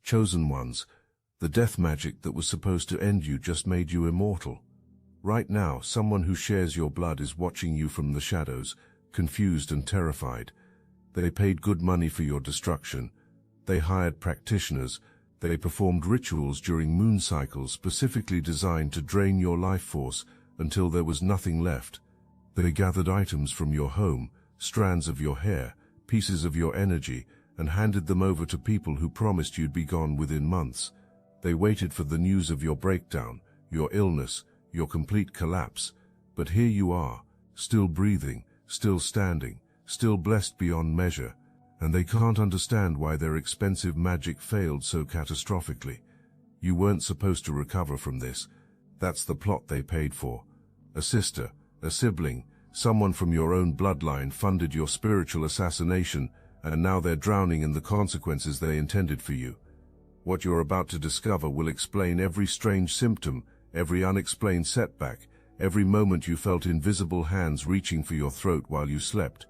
Chosen ones, the death magic that was supposed to end you just made you immortal. Right now, someone who shares your blood is watching you from the shadows, confused and terrified. They paid good money for your destruction. They hired practitioners. They performed rituals during moon cycles specifically designed to drain your life force until there was nothing left. They gathered items from your home, strands of your hair, pieces of your energy, and handed them over to people who promised you'd be gone within months. They waited for the news of your breakdown, your illness, your complete collapse. But here you are, still breathing, still standing, still blessed beyond measure, and they can't understand why their expensive magic failed so catastrophically. You weren't supposed to recover from this. That's the plot they paid for. A sister, a sibling, someone from your own bloodline funded your spiritual assassination, and now they're drowning in the consequences they intended for you. What you're about to discover will explain every strange symptom, every unexplained setback, every moment you felt invisible hands reaching for your throat while you slept.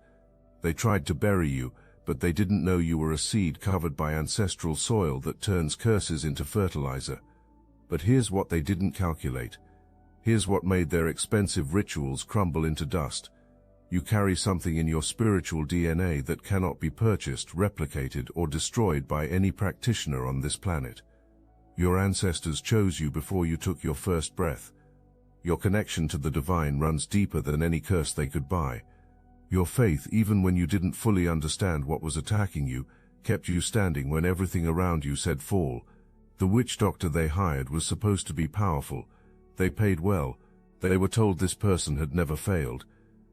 They tried to bury you, but they didn't know you were a seed covered by ancestral soil that turns curses into fertilizer. But here's what they didn't calculate. Here's what made their expensive rituals crumble into dust. You carry something in your spiritual DNA that cannot be purchased, replicated, or destroyed by any practitioner on this planet. Your ancestors chose you before you took your first breath. Your connection to the divine runs deeper than any curse they could buy. Your faith, even when you didn't fully understand what was attacking you, kept you standing when everything around you said fall. The witch doctor they hired was supposed to be powerful. They paid well. They were told this person had never failed.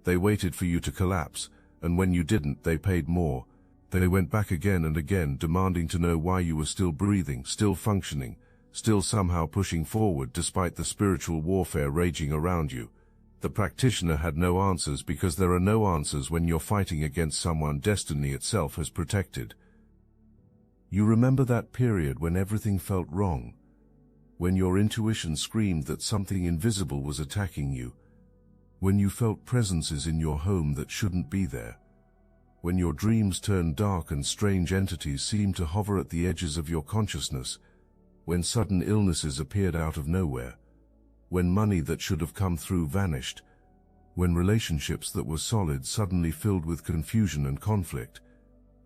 They waited for you to collapse, and when you didn't, they paid more. They went back again and again, demanding to know why you were still breathing, still functioning, still somehow pushing forward despite the spiritual warfare raging around you. The practitioner had no answers because there are no answers when you're fighting against someone destiny itself has protected. You remember that period when everything felt wrong, when your intuition screamed that something invisible was attacking you, when you felt presences in your home that shouldn't be there, when your dreams turned dark and strange entities seemed to hover at the edges of your consciousness, when sudden illnesses appeared out of nowhere, when money that should have come through vanished, when relationships that were solid suddenly filled with confusion and conflict,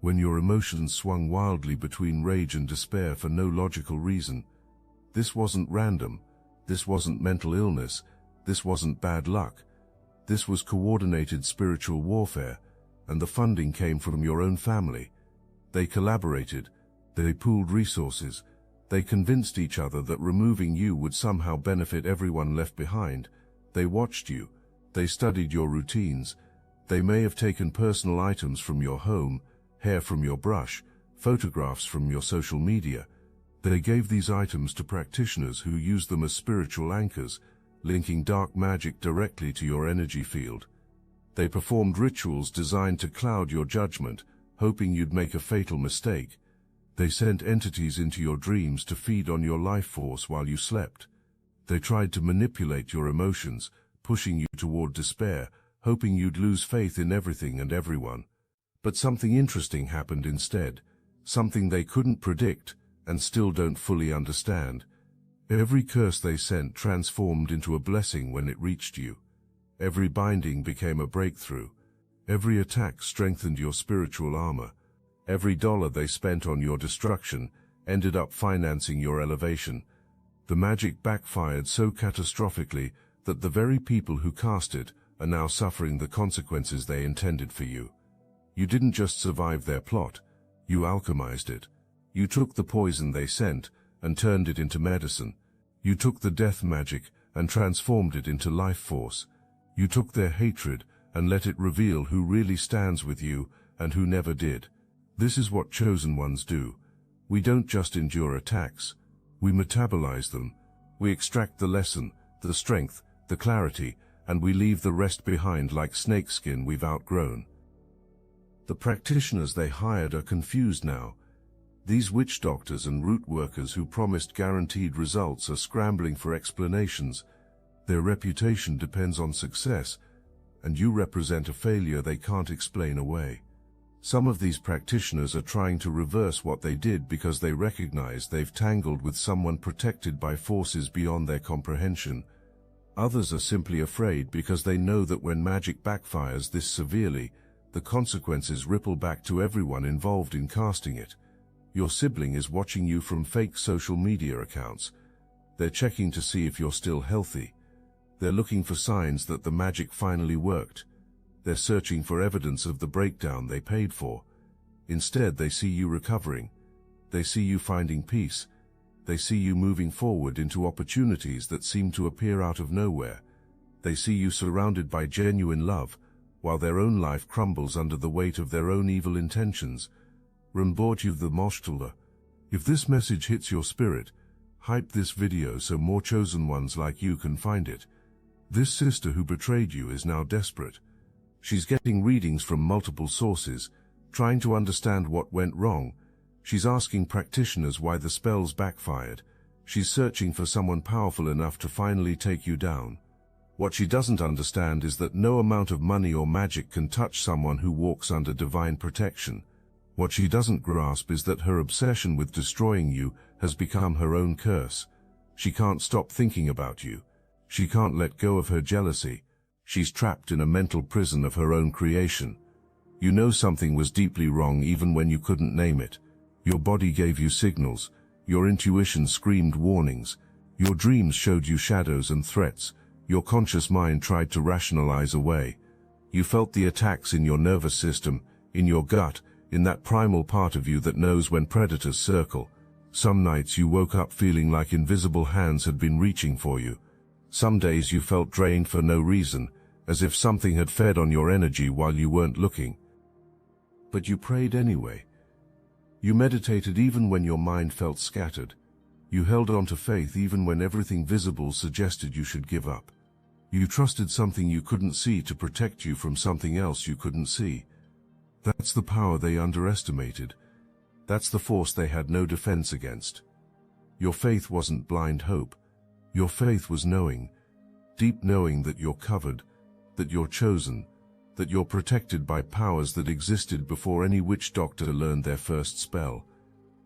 when your emotions swung wildly between rage and despair for no logical reason. This wasn't random. This wasn't mental illness. This wasn't bad luck. This was coordinated spiritual warfare, and the funding came from your own family. They collaborated. They pooled resources. They convinced each other that removing you would somehow benefit everyone left behind. They watched you. They studied your routines. They may have taken personal items from your home, hair from your brush, photographs from your social media. They gave these items to practitioners who used them as spiritual anchors, linking dark magic directly to your energy field. They performed rituals designed to cloud your judgment, hoping you'd make a fatal mistake. They sent entities into your dreams to feed on your life force while you slept. They tried to manipulate your emotions, pushing you toward despair, hoping you'd lose faith in everything and everyone. But something interesting happened instead, something they couldn't predict and still don't fully understand. Every curse they sent transformed into a blessing when it reached you. Every binding became a breakthrough. Every attack strengthened your spiritual armor. Every dollar they spent on your destruction ended up financing your elevation. The magic backfired so catastrophically that the very people who cast it are now suffering the consequences they intended for you. You didn't just survive their plot, you alchemized it. You took the poison they sent and turned it into medicine. You took the death magic and transformed it into life force. You took their hatred and let it reveal who really stands with you and who never did. This is what chosen ones do. We don't just endure attacks. We metabolize them. We extract the lesson, the strength, the clarity, and we leave the rest behind like snakeskin we've outgrown. The practitioners they hired are confused now. These witch doctors and root workers who promised guaranteed results are scrambling for explanations. Their reputation depends on success, and you represent a failure they can't explain away. Some of these practitioners are trying to reverse what they did because they recognize they've tangled with someone protected by forces beyond their comprehension. Others are simply afraid because they know that when magic backfires this severely, the consequences ripple back to everyone involved in casting it. Your sibling is watching you from fake social media accounts. They're checking to see if you're still healthy. They're looking for signs that the magic finally worked. They're searching for evidence of the breakdown they paid for. Instead, they see you recovering. They see you finding peace. They see you moving forward into opportunities that seem to appear out of nowhere. They see you surrounded by genuine love, while their own life crumbles under the weight of their own evil intentions. Rembortu the Moshtulla. If this message hits your spirit, hype this video so more chosen ones like you can find it. This sister who betrayed you is now desperate. She's getting readings from multiple sources, trying to understand what went wrong. She's asking practitioners why the spells backfired. She's searching for someone powerful enough to finally take you down. What she doesn't understand is that no amount of money or magic can touch someone who walks under divine protection. What she doesn't grasp is that her obsession with destroying you has become her own curse. She can't stop thinking about you. She can't let go of her jealousy. She's trapped in a mental prison of her own creation. You know something was deeply wrong even when you couldn't name it. Your body gave you signals. Your intuition screamed warnings. Your dreams showed you shadows and threats. Your conscious mind tried to rationalize away. You felt the attacks in your nervous system, in your gut, in that primal part of you that knows when predators circle. Some nights you woke up feeling like invisible hands had been reaching for you. Some days you felt drained for no reason, as if something had fed on your energy while you weren't looking. But you prayed anyway. You meditated even when your mind felt scattered. You held on to faith even when everything visible suggested you should give up. You trusted something you couldn't see to protect you from something else you couldn't see. That's the power they underestimated. That's the force they had no defense against. Your faith wasn't blind hope. Your faith was knowing, deep knowing that you're covered, that you're chosen, that you're protected by powers that existed before any witch doctor learned their first spell.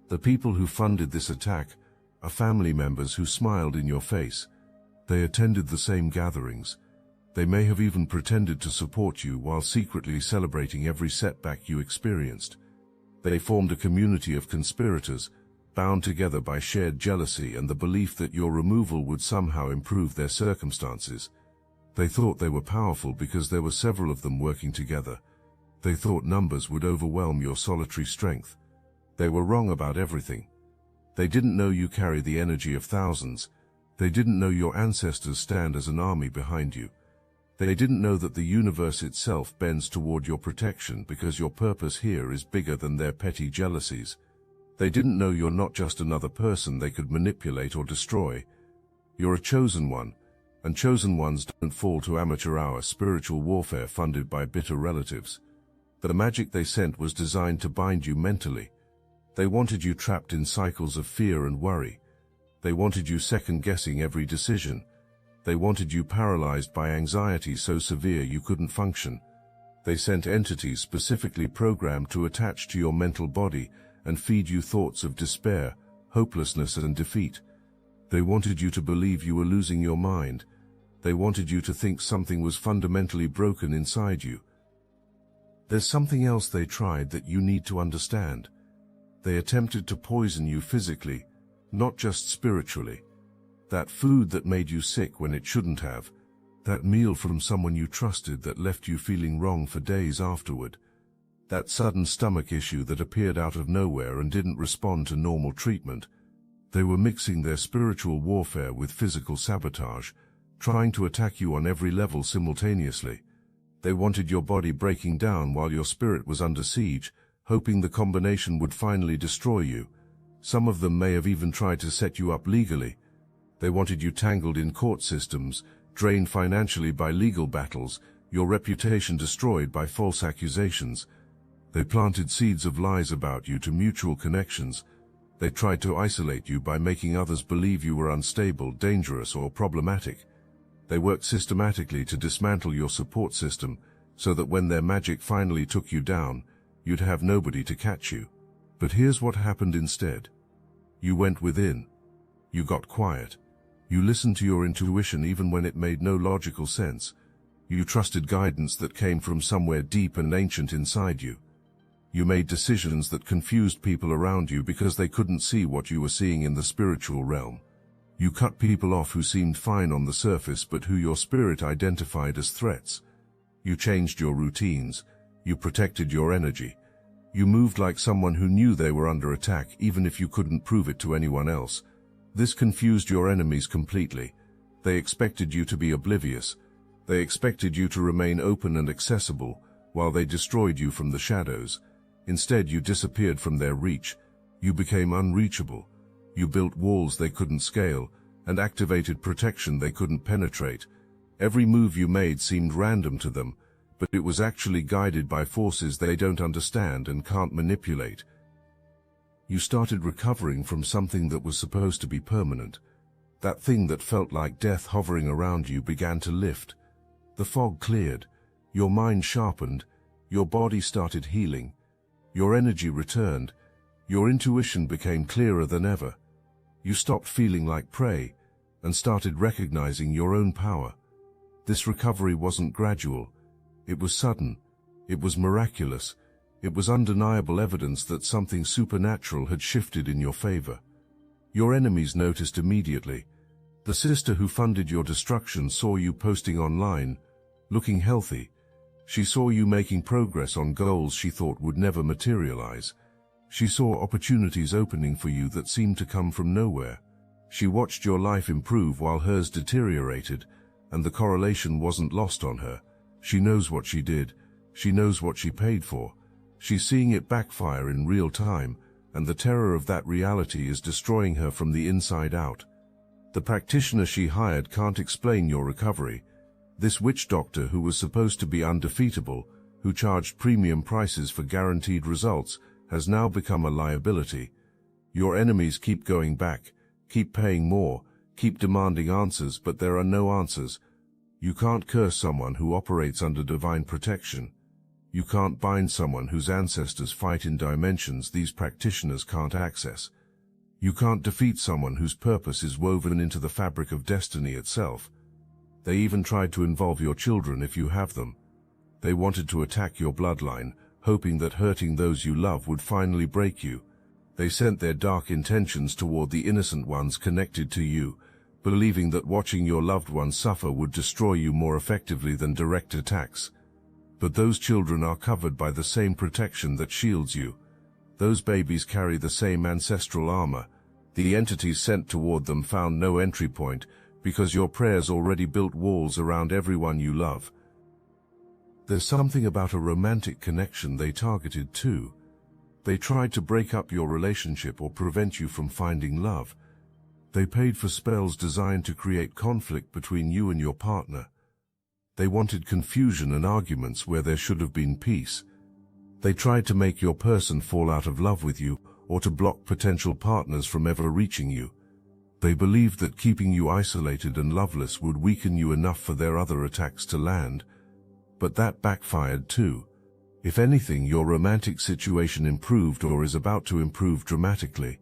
The people who funded this attack are family members who smiled in your face. They attended the same gatherings. They may have even pretended to support you while secretly celebrating every setback you experienced. They formed a community of conspirators, bound together by shared jealousy and the belief that your removal would somehow improve their circumstances. They thought they were powerful because there were several of them working together. They thought numbers would overwhelm your solitary strength. They were wrong about everything. They didn't know you carry the energy of thousands. They didn't know your ancestors stand as an army behind you. They didn't know that the universe itself bends toward your protection because your purpose here is bigger than their petty jealousies. They didn't know you're not just another person they could manipulate or destroy. You're a chosen one, and chosen ones don't fall to amateur hour spiritual warfare funded by bitter relatives. The magic they sent was designed to bind you mentally. They wanted you trapped in cycles of fear and worry. They wanted you second-guessing every decision. They wanted you paralyzed by anxiety so severe you couldn't function. They sent entities specifically programmed to attach to your mental body and feed you thoughts of despair, hopelessness and defeat. They wanted you to believe you were losing your mind. They wanted you to think something was fundamentally broken inside you. There's something else they tried that you need to understand. They attempted to poison you physically, not just spiritually. That food that made you sick when it shouldn't have. That meal from someone you trusted that left you feeling wrong for days afterward. That sudden stomach issue that appeared out of nowhere and didn't respond to normal treatment. They were mixing their spiritual warfare with physical sabotage, trying to attack you on every level simultaneously. They wanted your body breaking down while your spirit was under siege, hoping the combination would finally destroy you. Some of them may have even tried to set you up legally. They wanted you tangled in court systems, drained financially by legal battles, your reputation destroyed by false accusations. They planted seeds of lies about you to mutual connections. They tried to isolate you by making others believe you were unstable, dangerous, or problematic. They worked systematically to dismantle your support system so that when their magic finally took you down, you'd have nobody to catch you. But here's what happened instead. You went within. You got quiet. You listened to your intuition even when it made no logical sense. You trusted guidance that came from somewhere deep and ancient inside you. You made decisions that confused people around you because they couldn't see what you were seeing in the spiritual realm. You cut people off who seemed fine on the surface but who your spirit identified as threats. You changed your routines. You protected your energy. You moved like someone who knew they were under attack even if you couldn't prove it to anyone else. This confused your enemies completely. They expected you to be oblivious. They expected you to remain open and accessible while they destroyed you from the shadows. Instead, you disappeared from their reach. You became unreachable. You built walls they couldn't scale and activated protection they couldn't penetrate. Every move you made seemed random to them, but it was actually guided by forces they don't understand and can't manipulate. You started recovering from something that was supposed to be permanent. That thing that felt like death hovering around you began to lift. The fog cleared. Your mind sharpened. Your body started healing. Your energy returned. Your intuition became clearer than ever. You stopped feeling like prey and started recognizing your own power. This recovery wasn't gradual. It was sudden. It was miraculous. It was undeniable evidence that something supernatural had shifted in your favor. Your enemies noticed immediately. The sister who funded your destruction saw you posting online, looking healthy. She saw you making progress on goals she thought would never materialize. She saw opportunities opening for you that seemed to come from nowhere. She watched your life improve while hers deteriorated, and the correlation wasn't lost on her. She knows what she did. She knows what she paid for. She's seeing it backfire in real time, and the terror of that reality is destroying her from the inside out. The practitioner she hired can't explain your recovery. This witch doctor who was supposed to be undefeatable, who charged premium prices for guaranteed results, has now become a liability. Your enemies keep going back, keep paying more, keep demanding answers, but there are no answers. You can't curse someone who operates under divine protection. You can't bind someone whose ancestors fight in dimensions these practitioners can't access. You can't defeat someone whose purpose is woven into the fabric of destiny itself. They even tried to involve your children if you have them. They wanted to attack your bloodline, hoping that hurting those you love would finally break you. They sent their dark intentions toward the innocent ones connected to you, believing that watching your loved ones suffer would destroy you more effectively than direct attacks. But those children are covered by the same protection that shields you. Those babies carry the same ancestral armor. The entities sent toward them found no entry point because your prayers already built walls around everyone you love. There's something about a romantic connection they targeted too. They tried to break up your relationship or prevent you from finding love. They paid for spells designed to create conflict between you and your partner. They wanted confusion and arguments where there should have been peace. They tried to make your person fall out of love with you or to block potential partners from ever reaching you. They believed that keeping you isolated and loveless would weaken you enough for their other attacks to land. But that backfired too. If anything, your romantic situation improved or is about to improve dramatically.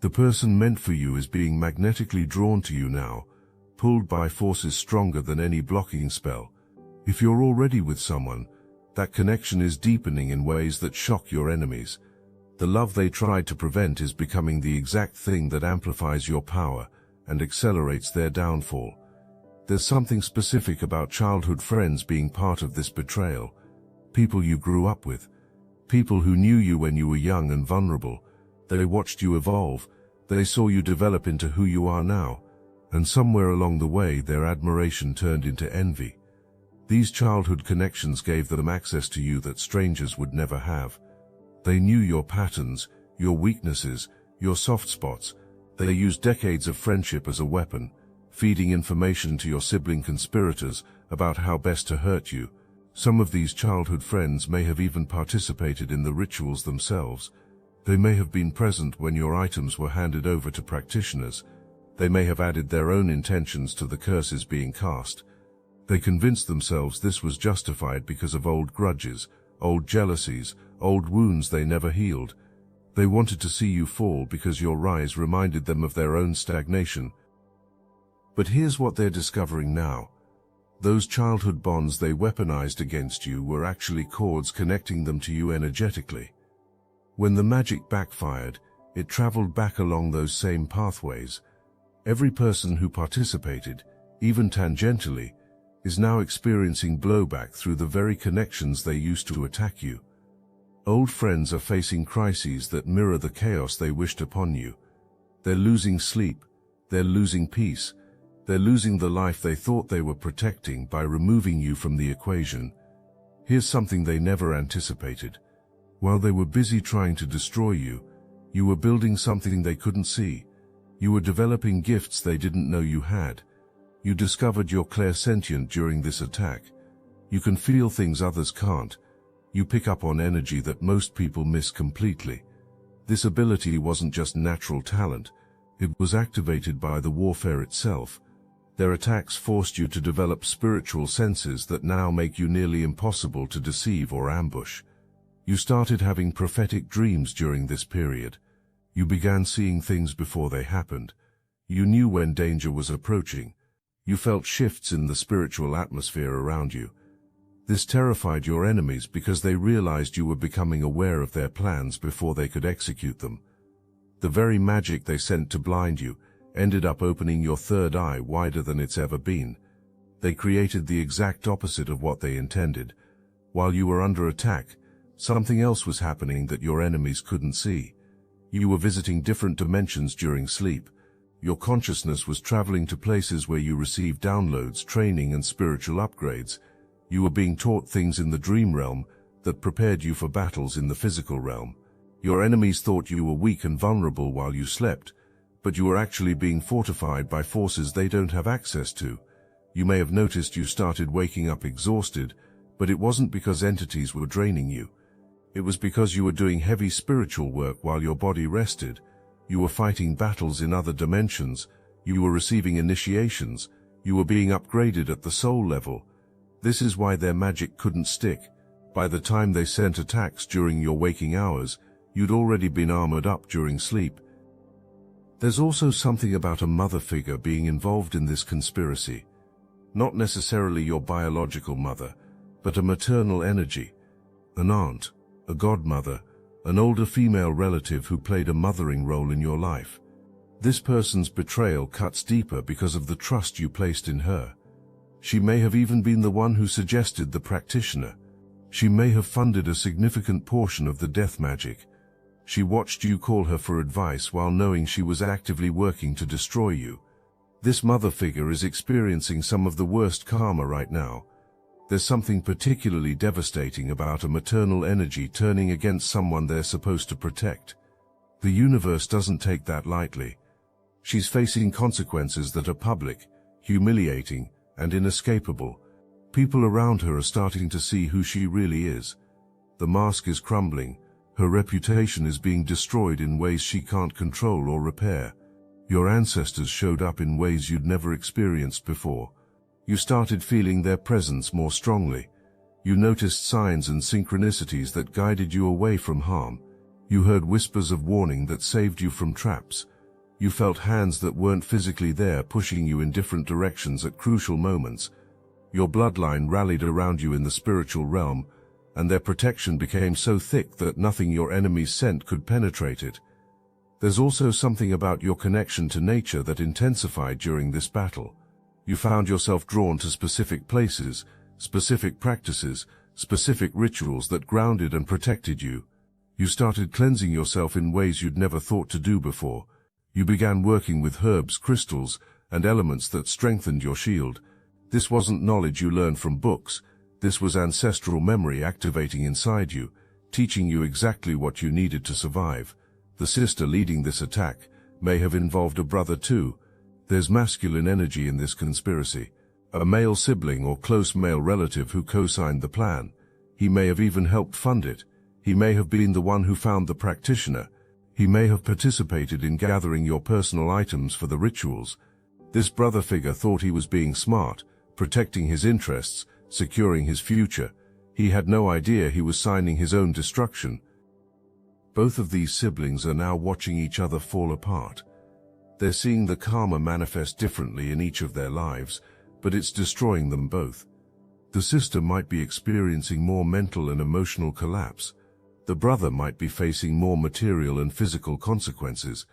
The person meant for you is being magnetically drawn to you now, pulled by forces stronger than any blocking spell. If you're already with someone, that connection is deepening in ways that shock your enemies. The love they tried to prevent is becoming the exact thing that amplifies your power and accelerates their downfall. There's something specific about childhood friends being part of this betrayal. People you grew up with. People who knew you when you were young and vulnerable. They watched you evolve. They saw you develop into who you are now. And somewhere along the way, their admiration turned into envy. These childhood connections gave them access to you that strangers would never have. They knew your patterns, your weaknesses, your soft spots. They used decades of friendship as a weapon, feeding information to your sibling conspirators about how best to hurt you. Some of these childhood friends may have even participated in the rituals themselves. They may have been present when your items were handed over to practitioners. They may have added their own intentions to the curses being cast. They convinced themselves this was justified because of old grudges, old jealousies, old wounds they never healed. They wanted to see you fall because your rise reminded them of their own stagnation. But here's what they're discovering now. Those childhood bonds they weaponized against you were actually cords connecting them to you energetically. When the magic backfired, it traveled back along those same pathways. Every person who participated, even tangentially, is now experiencing blowback through the very connections they used to attack you. Old friends are facing crises that mirror the chaos they wished upon you. They're losing sleep, they're losing peace, they're losing the life they thought they were protecting by removing you from the equation. Here's something they never anticipated. While they were busy trying to destroy you, you were building something they couldn't see. You were developing gifts they didn't know you had. You discovered you're clairsentient during this attack. You can feel things others can't. You pick up on energy that most people miss completely. This ability wasn't just natural talent. It was activated by the warfare itself. Their attacks forced you to develop spiritual senses that now make you nearly impossible to deceive or ambush. You started having prophetic dreams during this period. You began seeing things before they happened. You knew when danger was approaching. You felt shifts in the spiritual atmosphere around you. This terrified your enemies because they realized you were becoming aware of their plans before they could execute them. The very magic they sent to blind you ended up opening your third eye wider than it's ever been. They created the exact opposite of what they intended. While you were under attack, something else was happening that your enemies couldn't see. You were visiting different dimensions during sleep. Your consciousness was traveling to places where you received downloads, training, and spiritual upgrades. You were being taught things in the dream realm that prepared you for battles in the physical realm. Your enemies thought you were weak and vulnerable while you slept, but you were actually being fortified by forces they don't have access to. You may have noticed you started waking up exhausted, but it wasn't because entities were draining you. It was because you were doing heavy spiritual work while your body rested. You were fighting battles in other dimensions. You were receiving initiations. You were being upgraded at the soul level. This is why their magic couldn't stick. By the time they sent attacks during your waking hours, you'd already been armored up during sleep. There's also something about a mother figure being involved in this conspiracy. Not necessarily your biological mother, but a maternal energy. An aunt, a godmother, an older female relative who played a mothering role in your life. This person's betrayal cuts deeper because of the trust you placed in her. She may have even been the one who suggested the practitioner. She may have funded a significant portion of the death magic. She watched you call her for advice while knowing she was actively working to destroy you. This mother figure is experiencing some of the worst karma right now. There's something particularly devastating about a maternal energy turning against someone they're supposed to protect. The universe doesn't take that lightly. She's facing consequences that are public, humiliating, and inescapable. People around her are starting to see who she really is. The mask is crumbling. Her reputation is being destroyed in ways she can't control or repair. Your ancestors showed up in ways you'd never experienced before. You started feeling their presence more strongly. You noticed signs and synchronicities that guided you away from harm. You heard whispers of warning that saved you from traps. You felt hands that weren't physically there pushing you in different directions at crucial moments. Your bloodline rallied around you in the spiritual realm, and their protection became so thick that nothing your enemies sent could penetrate it. There's also something about your connection to nature that intensified during this battle. You found yourself drawn to specific places, specific practices, specific rituals that grounded and protected you. You started cleansing yourself in ways you'd never thought to do before. You began working with herbs, crystals, and elements that strengthened your shield. This wasn't knowledge you learned from books. This was ancestral memory activating inside you, teaching you exactly what you needed to survive. The sister leading this attack may have involved a brother too. There's masculine energy in this conspiracy. A male sibling or close male relative who co-signed the plan. He may have even helped fund it. He may have been the one who found the practitioner. He may have participated in gathering your personal items for the rituals. This brother figure thought he was being smart, protecting his interests, securing his future. He had no idea he was signing his own destruction. Both of these siblings are now watching each other fall apart. They're seeing the karma manifest differently in each of their lives, but it's destroying them both. The sister might be experiencing more mental and emotional collapse. The brother might be facing more material and physical consequences.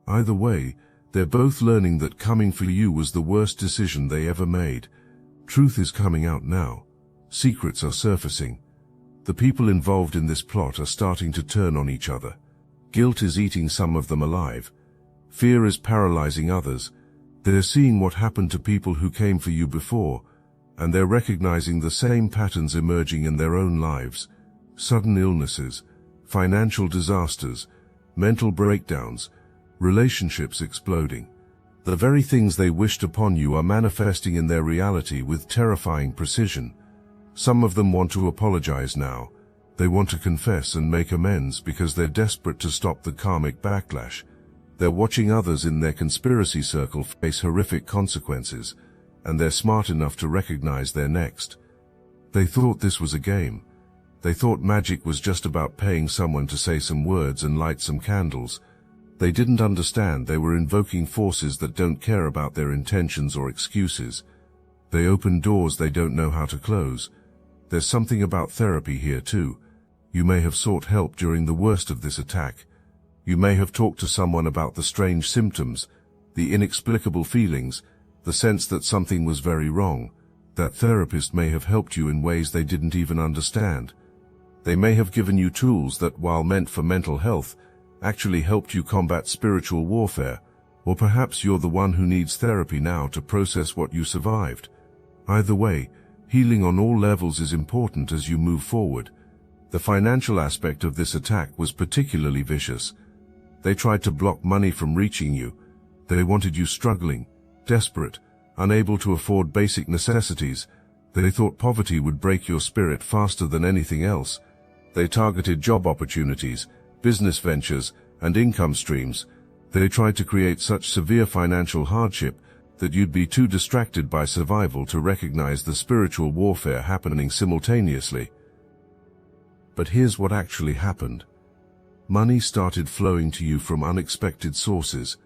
Either way, they're both learning that coming for you was the worst decision they ever made. Truth is coming out now. Secrets are surfacing. The people involved in this plot are starting to turn on each other. Guilt is eating some of them alive. Fear is paralyzing others. They're seeing what happened to people who came for you before, and they're recognizing the same patterns emerging in their own lives. Sudden illnesses, financial disasters, mental breakdowns, relationships exploding. The very things they wished upon you are manifesting in their reality with terrifying precision. Some of them want to apologize now. They want to confess and make amends because they're desperate to stop the karmic backlash. They're watching others in their conspiracy circle face horrific consequences, and they're smart enough to recognize they're next. They thought this was a game. They thought magic was just about paying someone to say some words and light some candles. They didn't understand they were invoking forces that don't care about their intentions or excuses. They open doors they don't know how to close. There's something about therapy here too. You may have sought help during the worst of this attack. You may have talked to someone about the strange symptoms, the inexplicable feelings, the sense that something was very wrong. That therapist may have helped you in ways they didn't even understand. They may have given you tools that, while meant for mental health, actually helped you combat spiritual warfare, or perhaps you're the one who needs therapy now to process what you survived. Either way, healing on all levels is important as you move forward. The financial aspect of this attack was particularly vicious. They tried to block money from reaching you. They wanted you struggling, desperate, unable to afford basic necessities. They thought poverty would break your spirit faster than anything else. They targeted job opportunities, business ventures, and income streams. They tried to create such severe financial hardship that you'd be too distracted by survival to recognize the spiritual warfare happening simultaneously. But here's what actually happened. Money started flowing to you from unexpected sources.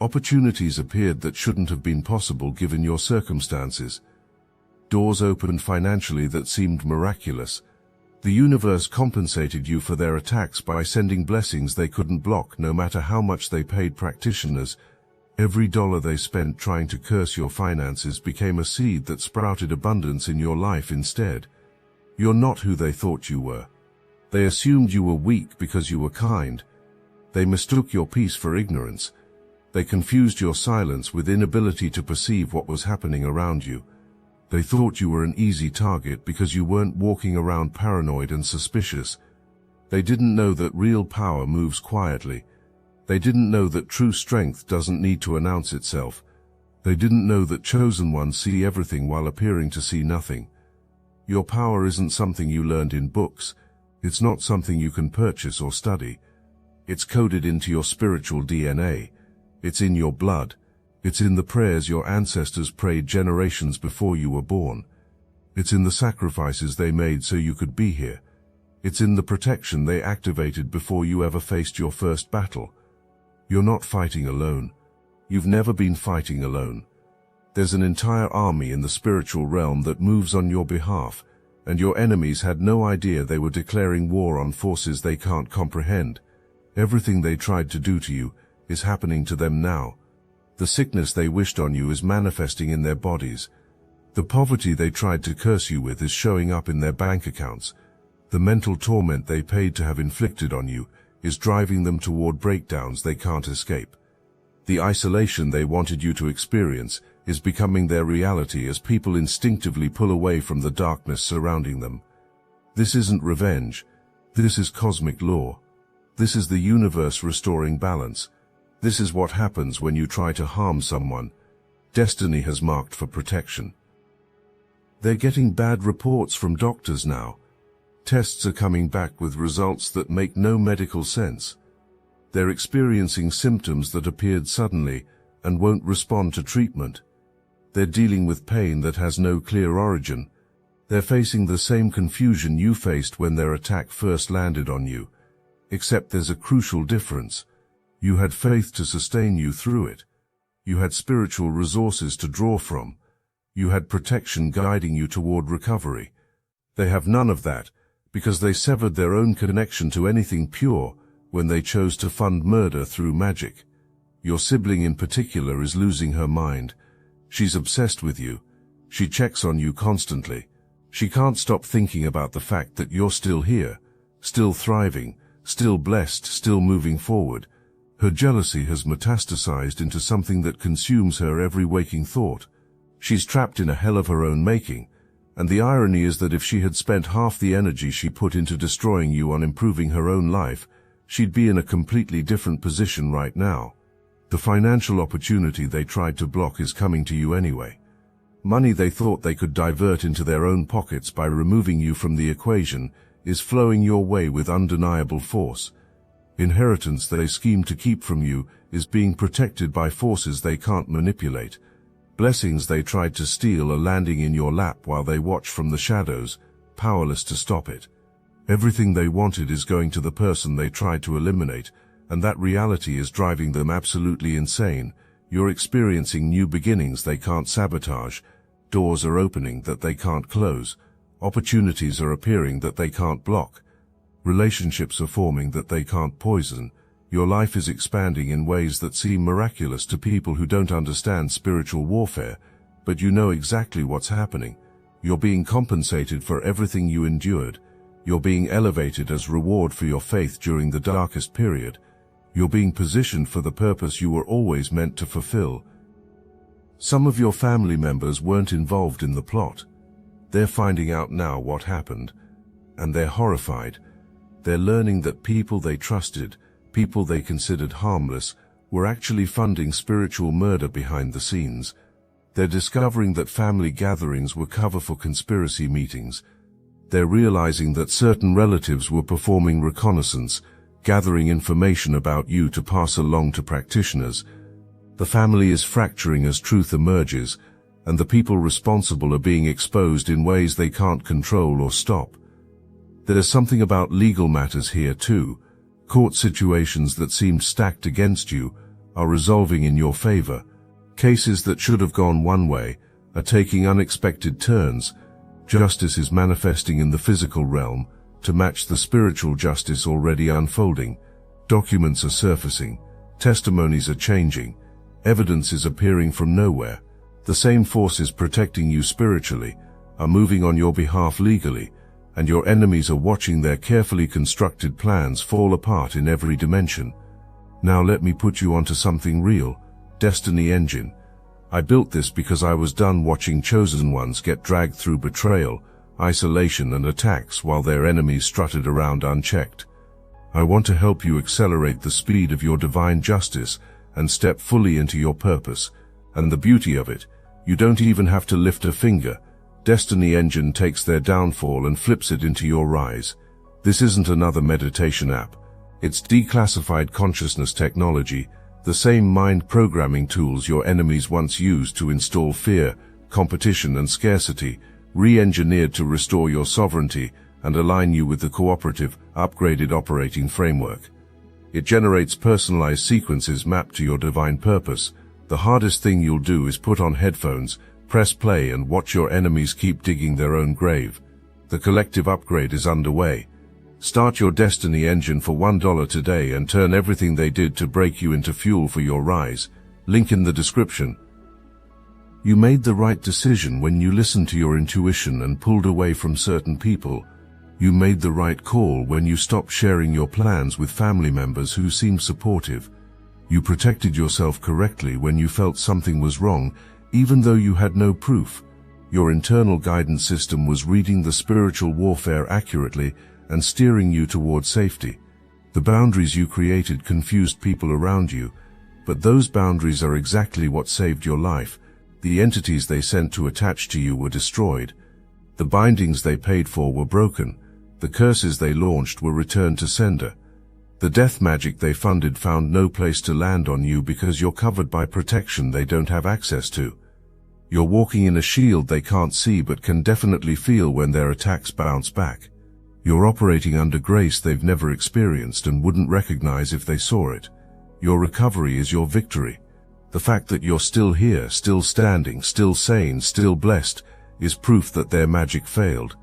Opportunities appeared that shouldn't have been possible given your circumstances. Doors opened financially that seemed miraculous. The universe compensated you for their attacks by sending blessings they couldn't block no matter how much they paid practitioners. Every dollar they spent trying to curse your finances became a seed that sprouted abundance in your life instead. You're not who they thought you were. They assumed you were weak because you were kind. They mistook your peace for ignorance. They confused your silence with inability to perceive what was happening around you. They thought you were an easy target because you weren't walking around paranoid and suspicious. They didn't know that real power moves quietly. They didn't know that true strength doesn't need to announce itself. They didn't know that chosen ones see everything while appearing to see nothing. Your power isn't something you learned in books. It's not something you can purchase or study. It's coded into your spiritual DNA. It's in your blood. It's in the prayers your ancestors prayed generations before you were born. It's in the sacrifices they made so you could be here. It's in the protection they activated before you ever faced your first battle. You're not fighting alone. You've never been fighting alone. There's an entire army in the spiritual realm that moves on your behalf, and your enemies had no idea they were declaring war on forces they can't comprehend. Everything they tried to do to you is happening to them now. The sickness they wished on you is manifesting in their bodies. The poverty they tried to curse you with is showing up in their bank accounts. The mental torment they paid to have inflicted on you is driving them toward breakdowns they can't escape. The isolation they wanted you to experience is becoming their reality as people instinctively pull away from the darkness surrounding them. This isn't revenge. This is cosmic law. This is the universe restoring balance. This is what happens when you try to harm someone. Destiny has marked for protection. They're getting bad reports from doctors now. Tests are coming back with results that make no medical sense. They're experiencing symptoms that appeared suddenly and won't respond to treatment. They're dealing with pain that has no clear origin. They're facing the same confusion you faced when their attack first landed on you. Except there's a crucial difference. You had faith to sustain you through it. You had spiritual resources to draw from. You had protection guiding you toward recovery. They have none of that, because they severed their own connection to anything pure when they chose to fund murder through magic. Your sibling in particular is losing her mind. She's obsessed with you. She checks on you constantly. She can't stop thinking about the fact that you're still here, still thriving, still blessed, still moving forward. Her jealousy has metastasized into something that consumes her every waking thought. She's trapped in a hell of her own making, and the irony is that if she had spent half the energy she put into destroying you on improving her own life, she'd be in a completely different position right now. The financial opportunity they tried to block is coming to you anyway. Money they thought they could divert into their own pockets by removing you from the equation is flowing your way with undeniable force. Inheritance they scheme to keep from you is being protected by forces they can't manipulate. Blessings they tried to steal are landing in your lap while they watch from the shadows, powerless to stop it. Everything they wanted is going to the person they tried to eliminate, and that reality is driving them absolutely insane. You're experiencing new beginnings they can't sabotage. Doors are opening that they can't close. Opportunities are appearing that they can't block. Relationships are forming that they can't poison. Your life is expanding in ways that seem miraculous to people who don't understand spiritual warfare, but you know exactly what's happening. You're being compensated for everything you endured. You're being elevated as reward for your faith during the darkest period. You're being positioned for the purpose you were always meant to fulfill. Some of your family members weren't involved in the plot. They're finding out now what happened, and they're horrified. They're learning that people they trusted, people they considered harmless, were actually funding spiritual murder behind the scenes. They're discovering that family gatherings were cover for conspiracy meetings. They're realizing that certain relatives were performing reconnaissance, gathering information about you to pass along to practitioners. The family is fracturing as truth emerges, and the people responsible are being exposed in ways they can't control or stop. There's something about legal matters here too. Court situations that seemed stacked against you are resolving in your favor. Cases that should have gone one way are taking unexpected turns. Justice is manifesting in the physical realm to match the spiritual justice already unfolding. Documents are surfacing. Testimonies are changing. Evidence is appearing from nowhere. The same forces protecting you spiritually are moving on your behalf legally, and your enemies are watching their carefully constructed plans fall apart in every dimension. Now let me put you onto something real. Destiny Engine. I built this because I was done watching chosen ones get dragged through betrayal, isolation and attacks while their enemies strutted around unchecked. I want to help you accelerate the speed of your divine justice and step fully into your purpose. And the beauty of it, you don't even have to lift a finger. Destiny Engine takes their downfall and flips it into your rise. This isn't another meditation app. It's declassified consciousness technology, the same mind programming tools your enemies once used to install fear, competition and scarcity, re-engineered to restore your sovereignty and align you with the cooperative, upgraded operating framework. It generates personalized sequences mapped to your divine purpose. The hardest thing you'll do is put on headphones, press play and watch your enemies keep digging their own grave. The collective upgrade is underway. Start your Destiny Engine for $1 today and turn everything they did to break you into fuel for your rise. Link in the description. You made the right decision when you listened to your intuition and pulled away from certain people. You made the right call when you stopped sharing your plans with family members who seemed supportive. You protected yourself correctly when you felt something was wrong, even though you had no proof. Your internal guidance system was reading the spiritual warfare accurately and steering you toward safety. The boundaries you created confused people around you, but those boundaries are exactly what saved your life. The entities they sent to attach to you were destroyed. The bindings they paid for were broken. The curses they launched were returned to sender. The death magic they funded found no place to land on you because you're covered by protection they don't have access to. You're walking in a shield they can't see but can definitely feel when their attacks bounce back. You're operating under grace they've never experienced and wouldn't recognize if they saw it. Your recovery is your victory. The fact that you're still here, still standing, still sane, still blessed, is proof that their magic failed.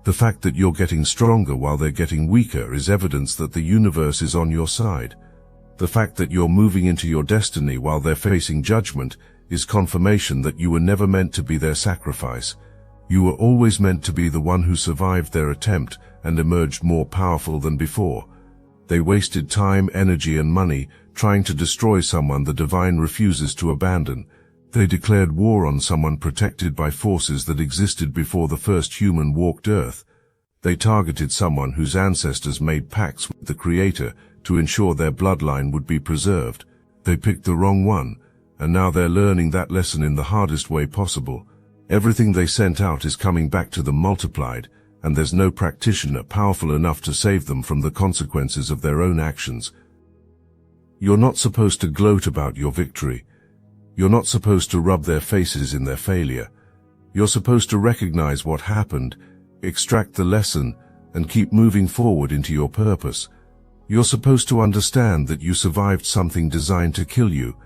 The fact that you're getting stronger while they're getting weaker is evidence that the universe is on your side. The fact that you're moving into your destiny while they're facing judgment is confirmation that you were never meant to be their sacrifice. You were always meant to be the one who survived their attempt and emerged more powerful than before. They wasted time, energy, and money trying to destroy someone the divine refuses to abandon. They declared war on someone protected by forces that existed before the first human walked Earth. They targeted someone whose ancestors made pacts with the Creator to ensure their bloodline would be preserved. They picked the wrong one, and now they're learning that lesson in the hardest way possible. Everything they sent out is coming back to them multiplied, and there's no practitioner powerful enough to save them from the consequences of their own actions. You're not supposed to gloat about your victory. You're not supposed to rub their faces in their failure. You're supposed to recognize what happened, extract the lesson, and keep moving forward into your purpose. You're supposed to understand that you survived something designed to kill you,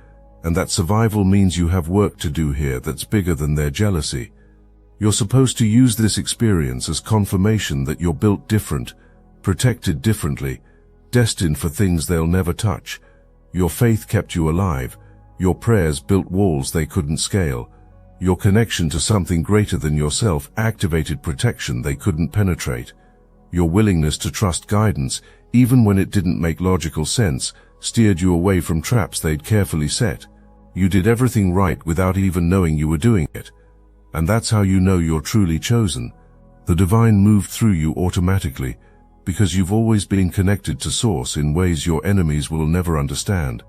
and that survival means you have work to do here that's bigger than their jealousy. You're supposed to use this experience as confirmation that you're built different, protected differently, destined for things they'll never touch. Your faith kept you alive. Your prayers built walls they couldn't scale. Your connection to something greater than yourself activated protection they couldn't penetrate. Your willingness to trust guidance, even when it didn't make logical sense, steered you away from traps they'd carefully set. You did everything right without even knowing you were doing it. And that's how you know you're truly chosen. The divine moved through you automatically, because you've always been connected to Source in ways your enemies will never understand.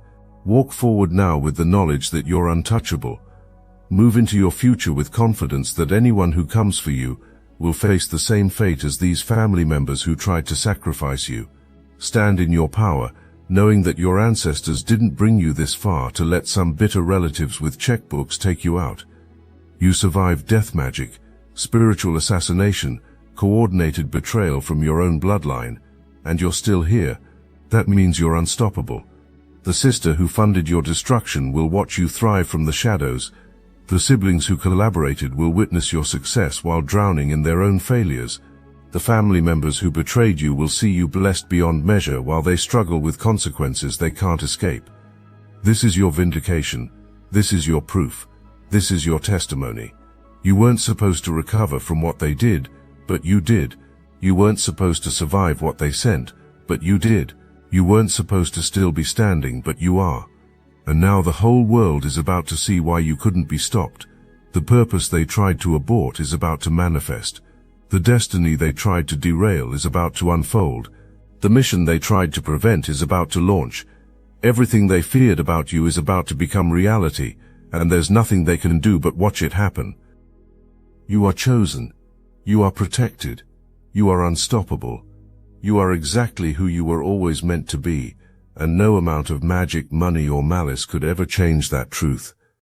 Walk forward now with the knowledge that you're untouchable. Move into your future with confidence that anyone who comes for you will face the same fate as these family members who tried to sacrifice you. Stand in your power, knowing that your ancestors didn't bring you this far to let some bitter relatives with checkbooks take you out. You survived death magic, spiritual assassination, coordinated betrayal from your own bloodline, and you're still here. That means you're unstoppable. The sister who funded your destruction will watch you thrive from the shadows. The siblings who collaborated will witness your success while drowning in their own failures. The family members who betrayed you will see you blessed beyond measure while they struggle with consequences they can't escape. This is your vindication. This is your proof. This is your testimony. You weren't supposed to recover from what they did, but you did. You weren't supposed to survive what they sent, but you did. You weren't supposed to still be standing, but you are. And now the whole world is about to see why you couldn't be stopped. The purpose they tried to abort is about to manifest. The destiny they tried to derail is about to unfold. The mission they tried to prevent is about to launch. Everything they feared about you is about to become reality, and there's nothing they can do but watch it happen. You are chosen. You are protected. You are unstoppable. You are exactly who you were always meant to be, and no amount of magic, money, or malice could ever change that truth.